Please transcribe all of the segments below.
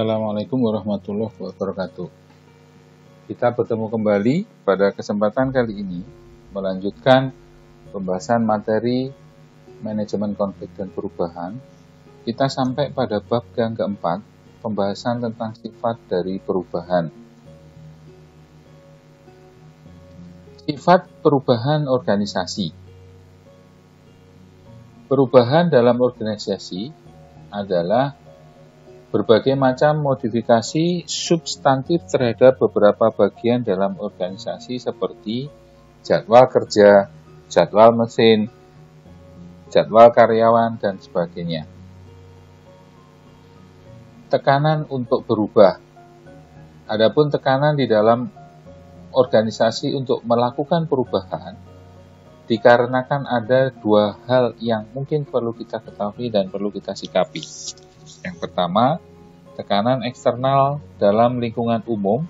Assalamualaikum warahmatullahi wabarakatuh. Kita bertemu kembali pada kesempatan kali ini melanjutkan pembahasan materi manajemen konflik dan perubahan. Kita sampai pada bab yang keempat, pembahasan tentang sifat dari perubahan. Sifat perubahan organisasi. Perubahan dalam organisasi adalah berbagai macam modifikasi substantif terhadap beberapa bagian dalam organisasi seperti jadwal kerja, jadwal mesin, jadwal karyawan, dan sebagainya. Tekanan untuk berubah. Adapun tekanan di dalam organisasi untuk melakukan perubahan dikarenakan ada dua hal yang mungkin perlu kita ketahui dan perlu kita sikapi. Yang pertama, tekanan eksternal dalam lingkungan umum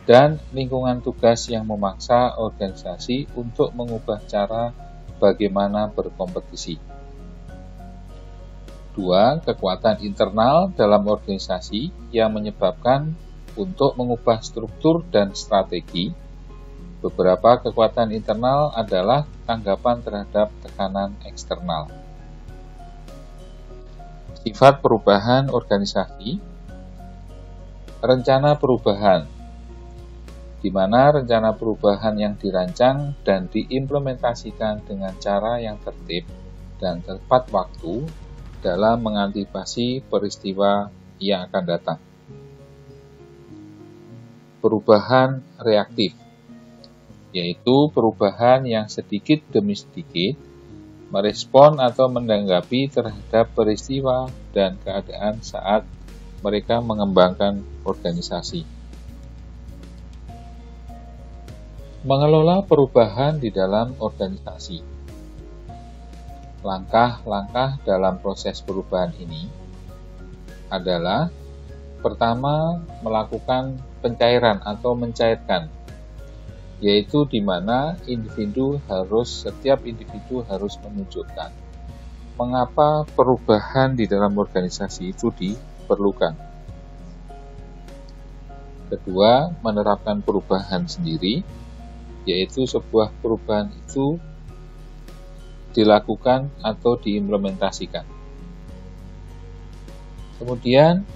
dan lingkungan tugas yang memaksa organisasi untuk mengubah cara bagaimana berkompetisi. Dua, kekuatan internal dalam organisasi yang menyebabkan untuk mengubah struktur dan strategi. Beberapa kekuatan internal adalah tanggapan terhadap tekanan eksternal. Sifat perubahan organisasi, rencana perubahan, di mana rencana perubahan yang dirancang dan diimplementasikan dengan cara yang tertib dan tepat waktu dalam mengantisipasi peristiwa yang akan datang. Perubahan reaktif, yaitu perubahan yang sedikit demi sedikit merespon atau menanggapi terhadap peristiwa dan keadaan saat mereka mengembangkan organisasi. Mengelola perubahan di dalam organisasi. Langkah-langkah dalam proses perubahan ini adalah pertama, melakukan pencairan atau mencairkan, yaitu di mana setiap individu harus menunjukkan mengapa perubahan di dalam organisasi itu diperlukan. Kedua, menerapkan perubahan sendiri, yaitu sebuah perubahan itu dilakukan atau diimplementasikan. Kemudian,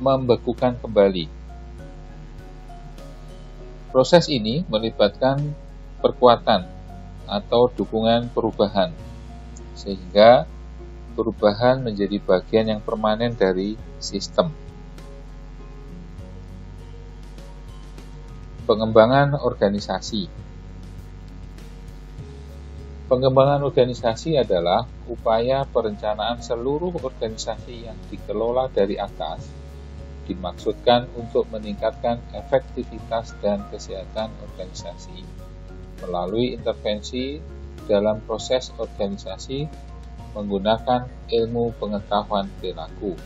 membekukan kembali. Proses ini melibatkan perkuatan atau dukungan perubahan, sehingga perubahan menjadi bagian yang permanen dari sistem. Pengembangan organisasi. Pengembangan organisasi adalah upaya perencanaan seluruh organisasi yang dikelola dari atas, dimaksudkan untuk meningkatkan efektivitas dan kesehatan organisasi melalui intervensi dalam proses organisasi menggunakan ilmu pengetahuan perilaku.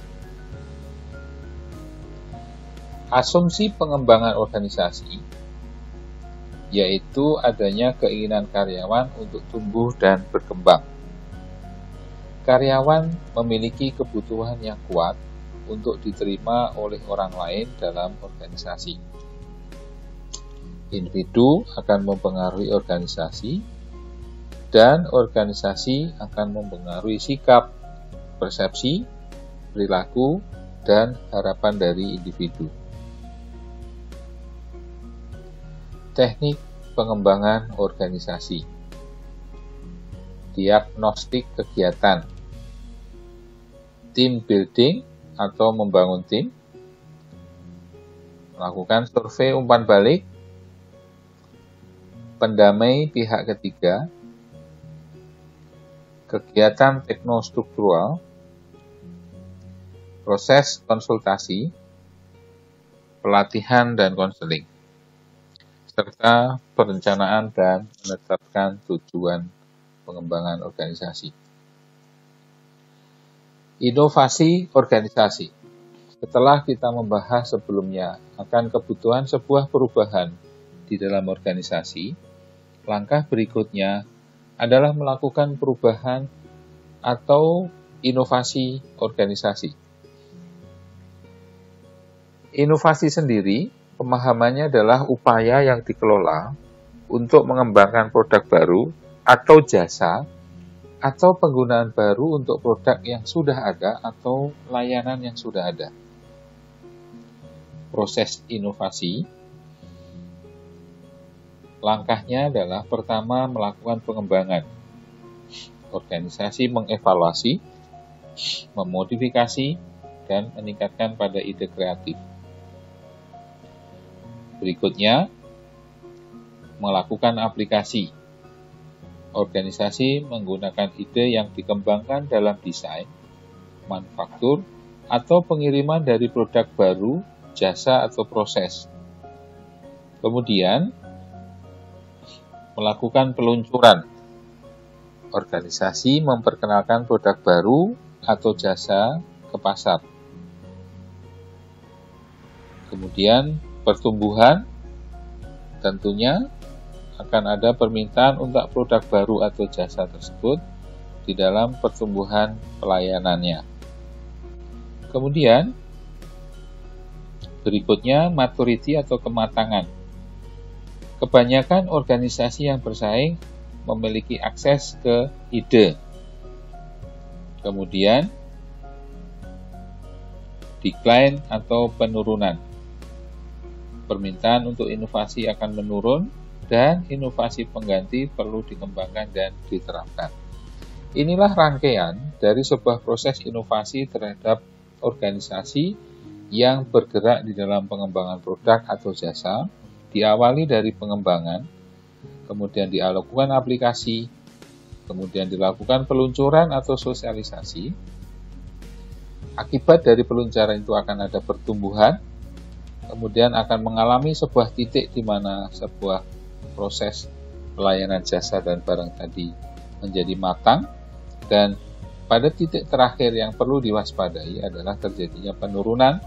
Asumsi pengembangan organisasi, yaitu adanya keinginan karyawan untuk tumbuh dan berkembang. Karyawan memiliki kebutuhan yang kuat untuk diterima oleh orang lain dalam organisasi. Individu akan mempengaruhi organisasi, dan organisasi akan mempengaruhi sikap, persepsi, perilaku, dan harapan dari individu. Teknik pengembangan organisasi. Diagnostik kegiatan. Team building atau membangun tim, melakukan survei umpan balik, pendamai pihak ketiga, kegiatan teknostruktural, proses konsultasi, pelatihan dan konseling, serta perencanaan dan menetapkan tujuan pengembangan organisasi. Inovasi organisasi. Setelah kita membahas sebelumnya akan kebutuhan sebuah perubahan di dalam organisasi, langkah berikutnya adalah melakukan perubahan atau inovasi organisasi. Inovasi sendiri, pemahamannya adalah upaya yang dikelola untuk mengembangkan produk baru atau jasa, atau penggunaan baru untuk produk yang sudah ada atau layanan yang sudah ada. Proses inovasi, langkahnya adalah pertama melakukan pengembangan. Organisasi mengevaluasi, memodifikasi, dan meningkatkan pada ide kreatif. Berikutnya, melakukan aplikasi. Organisasi menggunakan ide yang dikembangkan dalam desain, manufaktur, atau pengiriman dari produk baru, jasa, atau proses. Kemudian, melakukan peluncuran. Organisasi memperkenalkan produk baru atau jasa ke pasar. Kemudian, pertumbuhan, tentunya akan ada permintaan untuk produk baru atau jasa tersebut di dalam pertumbuhan pelayanannya. Kemudian, berikutnya maturity atau kematangan. Kebanyakan organisasi yang bersaing memiliki akses ke ide. Kemudian, decline atau penurunan. Permintaan untuk inovasi akan menurun dan inovasi pengganti perlu dikembangkan dan diterapkan. Inilah rangkaian dari sebuah proses inovasi terhadap organisasi yang bergerak di dalam pengembangan produk atau jasa, diawali dari pengembangan, kemudian dilakukan aplikasi, kemudian dilakukan peluncuran atau sosialisasi. Akibat dari peluncuran itu akan ada pertumbuhan, kemudian akan mengalami sebuah titik di mana sebuah proses pelayanan jasa dan barang tadi menjadi matang, dan pada titik terakhir yang perlu diwaspadai adalah terjadinya penurunan,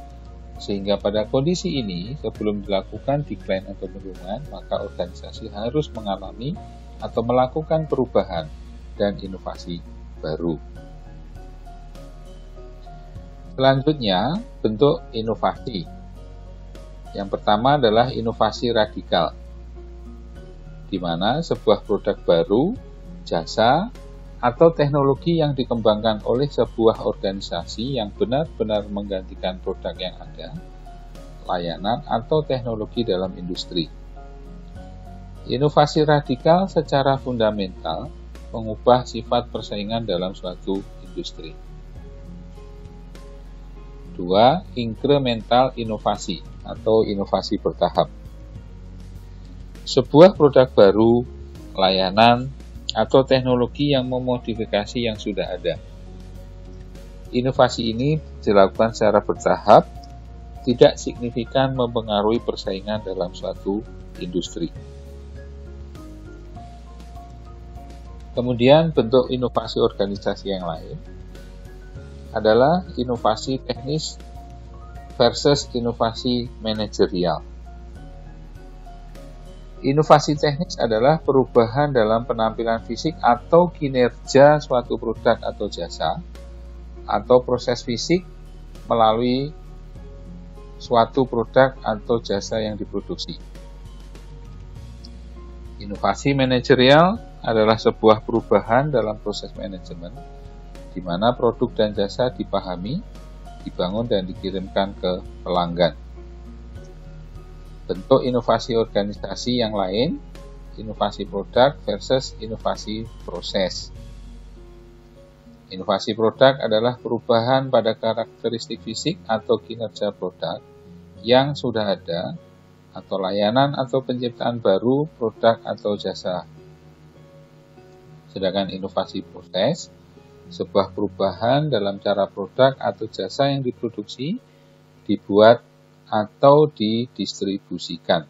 sehingga pada kondisi ini sebelum dilakukan decline atau penurunan, maka organisasi harus mengalami atau melakukan perubahan dan inovasi baru. Selanjutnya, bentuk inovasi. Yang pertama adalah inovasi radikal, di mana sebuah produk baru, jasa, atau teknologi yang dikembangkan oleh sebuah organisasi yang benar-benar menggantikan produk yang ada, layanan, atau teknologi dalam industri. Inovasi radikal secara fundamental mengubah sifat persaingan dalam suatu industri. 2. Incremental inovasi atau inovasi bertahap. Sebuah produk baru, layanan, atau teknologi yang memodifikasi yang sudah ada. Inovasi ini dilakukan secara bertahap, tidak signifikan mempengaruhi persaingan dalam suatu industri. Kemudian bentuk inovasi organisasi yang lain adalah inovasi teknis versus inovasi manajerial. Inovasi teknis adalah perubahan dalam penampilan fisik atau kinerja suatu produk atau jasa, atau proses fisik melalui suatu produk atau jasa yang diproduksi. Inovasi manajerial adalah sebuah perubahan dalam proses manajemen, di mana produk dan jasa dipahami, dibangun, dan dikirimkan ke pelanggan. Bentuk inovasi organisasi yang lain, inovasi produk versus inovasi proses. Inovasi produk adalah perubahan pada karakteristik fisik atau kinerja produk yang sudah ada, atau layanan atau penciptaan baru produk atau jasa. Sedangkan inovasi proses, sebuah perubahan dalam cara produk atau jasa yang diproduksi, dibuat, atau didistribusikan.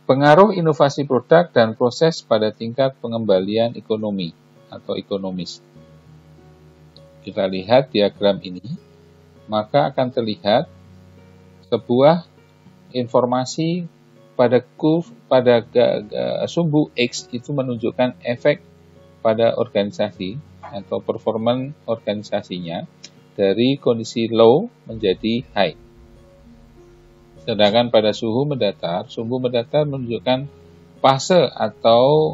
Pengaruh inovasi produk dan proses pada tingkat pengembalian ekonomi atau ekonomis. Kita lihat diagram ini, maka akan terlihat sebuah informasi pada sumbu X itu menunjukkan efek pada organisasi atau performa organisasinya, dari kondisi low menjadi high. Sedangkan pada suhu mendatar menunjukkan fase atau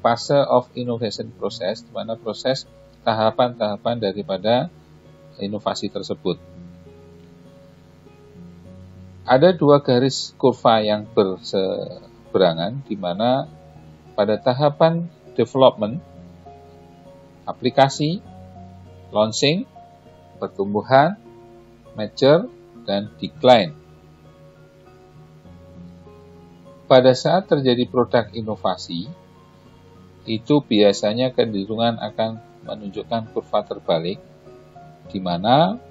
fase of innovation process, di mana proses tahapan-tahapan daripada inovasi tersebut. Ada dua garis kurva yang berseberangan, di mana pada tahapan development, aplikasi, launching, pertumbuhan, mature, dan decline. Pada saat terjadi produk inovasi, itu biasanya kecenderungan akan menunjukkan kurva terbalik, di mana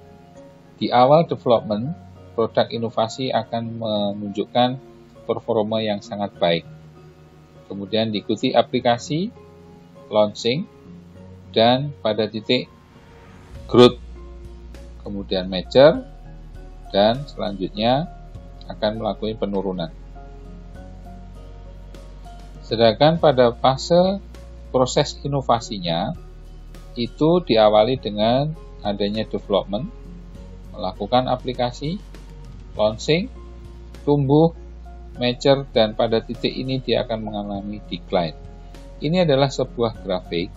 di awal development, produk inovasi akan menunjukkan performa yang sangat baik. Kemudian diikuti aplikasi, launching, dan pada titik growth, kemudian mature, dan selanjutnya akan melakukan penurunan. Sedangkan pada fase proses inovasinya, itu diawali dengan adanya development, melakukan aplikasi, launching, tumbuh, mature, dan pada titik ini dia akan mengalami decline. Ini adalah sebuah grafik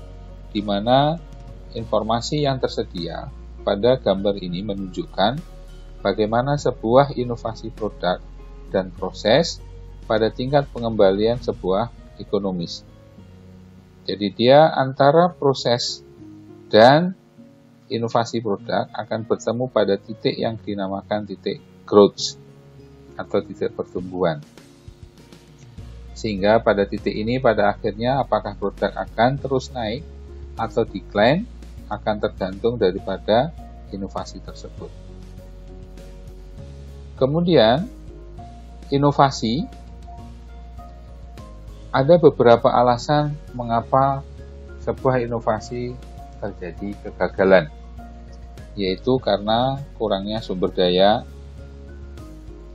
di mana informasi yang tersedia pada gambar ini menunjukkan bagaimana sebuah inovasi produk dan proses pada tingkat pengembalian sebuah ekonomis. Jadi dia antara proses dan inovasi produk akan bertemu pada titik yang dinamakan titik growth atau titik pertumbuhan. Sehingga pada titik ini pada akhirnya apakah produk akan terus naik atau decline akan tergantung daripada inovasi tersebut. Kemudian inovasi, ada beberapa alasan mengapa sebuah inovasi terjadi kegagalan, yaitu karena kurangnya sumber daya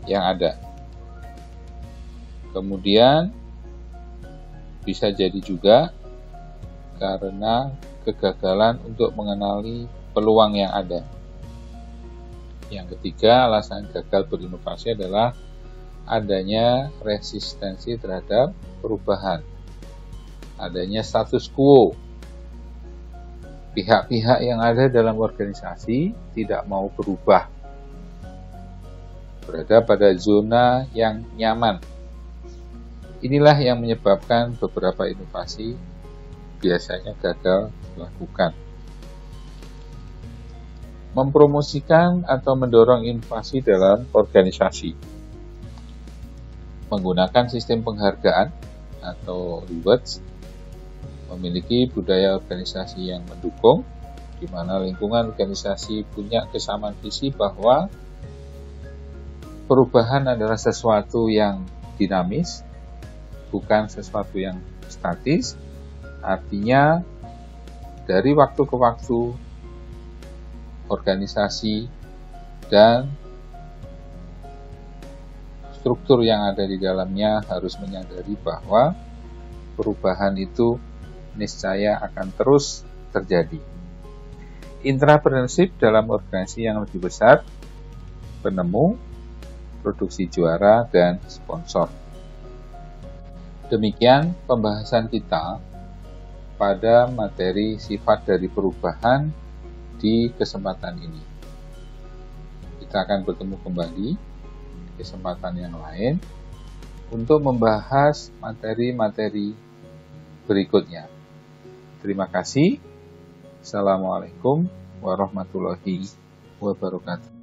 yang ada. Kemudian bisa jadi juga karena kegagalan untuk mengenali peluang yang ada. Yang ketiga, alasan gagal berinovasi adalah adanya resistensi terhadap perubahan, adanya status quo. Pihak-pihak yang ada dalam organisasi tidak mau berubah, berada pada zona yang nyaman. Inilah yang menyebabkan beberapa inovasi biasanya gagal dilakukan. Mempromosikan atau mendorong inovasi dalam organisasi, menggunakan sistem penghargaan atau rewards, memiliki budaya organisasi yang mendukung, di mana lingkungan organisasi punya kesamaan visi bahwa perubahan adalah sesuatu yang dinamis, bukan sesuatu yang statis. Artinya dari waktu ke waktu organisasi dan struktur yang ada di dalamnya harus menyadari bahwa perubahan itu niscaya akan terus terjadi. Intrapreneurship dalam organisasi yang lebih besar, penemu, produksi juara, dan sponsor. Demikian pembahasan kita pada materi sifat dari perubahan di kesempatan ini. Kita akan bertemu kembali di kesempatan yang lain untuk membahas materi-materi berikutnya. Terima kasih. Assalamualaikum warahmatullahi wabarakatuh.